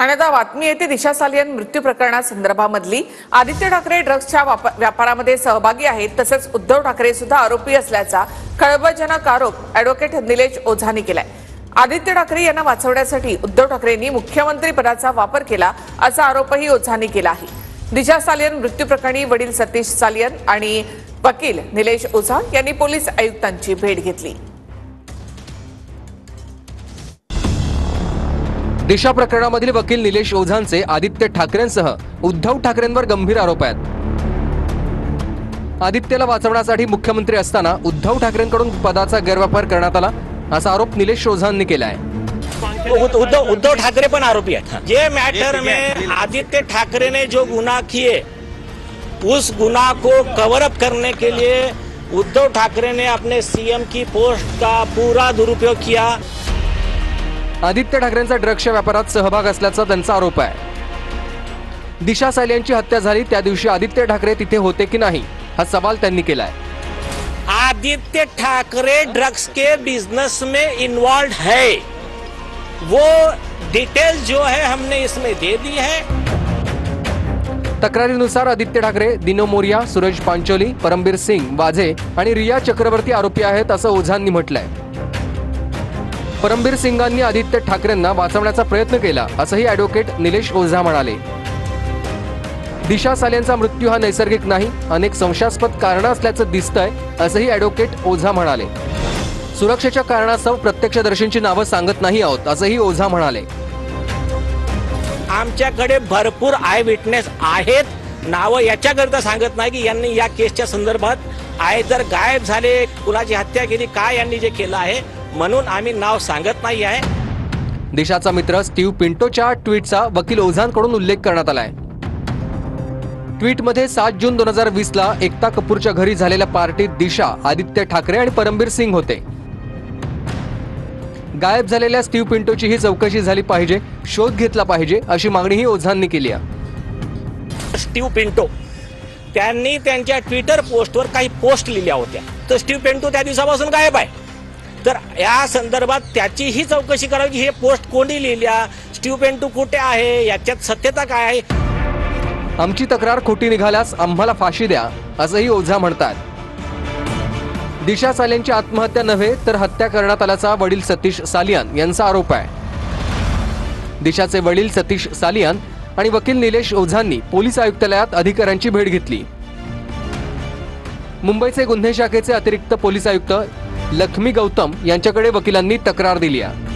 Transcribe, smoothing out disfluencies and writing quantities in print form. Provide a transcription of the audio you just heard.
आणि आता बातमी येते दिशा सालियन मृत्यू प्रकरणासंदर्भामधली। आदित्य ठाकरे ड्रग्सच्या व्यापारामध्ये सहभागी आहेत, तसेच उद्धव ठाकरे सुद्धा आरोपी असल्याचा खळबळजनक आरोप ॲडव्होकेट निलेश ओझांनी केलाय। आदित्य ठाकरे यांना वाचवण्यासाठी उद्धव ठाकरेंनी मुख्यमंत्री पदाचा वापर केला असा आरोपही ओझांनी केला आहे। दिशा सालियन मृत्यू प्रकरणी वडील सतीश सालियन आणि वकील निलेश ओझा यांनी पोलीस आयुक्तांची भेट घेतली। दिशा प्रकरणामधील वकील निलेश ओझांचे आदित्य ठाकरेंसह उद्धव ठाकरेंवर गंभीर आरोप आहेत। आदित्यला वाचवण्यासाठी मुख्यमंत्री असताना उद्धव ठाकरेंकडून पदाचा गैरवापर करण्यात आला असा आरोप निलेश ओझांनी केला आहे। उद्धव ठाकरे पण आरोपी हैं। ये मैटर में आदित्य ठाकरे ने जो गुनाह किए उस गुनाह को कवर अप करने के लिए उद्धव ठाकरे ने अपने सीएम की पोस्ट का पूरा दुरुपयोग किया। आदित्य ठाकरेंचा ड्रग्सच्या व्यापारात सहभाग असल्याचा त्यांचा आरोप आहे। दिशा सालियनची हत्या झाली त्या दिवशी आदित्य ठाकरे तिथे होते की नाही हा सवाल त्यांनी केलाय। आदित्य ठाकरे ड्रग्स के बिजनेस में इन्वॉल्व है, वो डिटेल जो है हमने इसमें दे दी है। तक्रारीनुसार आदित्य ठाकरे, दिनो मोरिया, सूरज पांचोली, परमबीर सिंग वाझे आणि रिया चक्रवर्ती आरोपी आहेत असं ओझांनी म्हटलंय। परमबीर सिंगांनी आदित्य ठाकरेंना वाचवण्याचा प्रयत्न केला असंही ॲडव्होकेट निलेश ओझा म्हणाले। दिशा सालियनचा मृत्यू हा नैसर्गिक नाही, अनेक संशयास्पद कारणं असल्याचं दिसतंय असंही ॲडव्होकेट ओझा म्हणाले। सुरक्षेच्या कारणास्तव प्रत्यक्षदर्शींची नावं सांगत नाही आहोत असंही ओझा म्हणाले। आमच्याकडे भरपूर आय विटनेस आहेत, नावं याच्याकरता सांगत नाही की यांनी या केसच्या संदर्भात आयदर गायब झाले, कुणाची हत्या केली, काय यांनी जे केलं आहे म्हणून आम्ही नाव सांगत नाही आहे। दिशाचा मित्र स्टीव्ह पिंटोच्या ट्विटचा वकील ओझांकडून उल्लेख करण्यात आलाय। ट्विटमध्ये 7 जून 2020 ला एकता कपूरच्या घरी झालेल्या पार्टीत दिशा, आदित्य ठाकरे आणि परमबीर सिंग होते। गायब झालेल्या स्टीव्ह पिंटोची ही चौकशी झाली पाहिजे, शोध घेतला पाहिजे अशी मागणीही ओझांनी केली आहे। स्टीव्ह पिंटो त्यांनी त्यांच्या ट्विटर पोस्टवर काही पोस्ट लिहिल्या होत्या, तर स्टीव्ह पिंटो त्या दिवसापासून गायब आहे। तर या संदर्भात त्याची ही चौकशी करावी की हे पोस्ट कोणी लिहिल्या, स्टीव्ह पिंटो कुठे आहे, याच्यात सत्यता काय आहे। आमची तक्रार खोटी निघाल्यास आम्हाला फाशी द्या असंही ओझा म्हणतात। दिशा सालियनची आत्महत्या नव्हे तर हत्या करण्यात आल्याचा वडील सतीश सालियन यांचा आरोप आहे। दिशाचे वडील सतीश सालियन आणि वकील निलेश ओझांनी पोलीस आयुक्तालयात अधिकाऱ्यांची भेट घेतली। मुंबईचे गुन्हे शाखेचे अतिरिक्त पोलीस आयुक्त लक्ष्मी गौतम यांच्याकडे वकिलांनी तक्रार दिली आहे।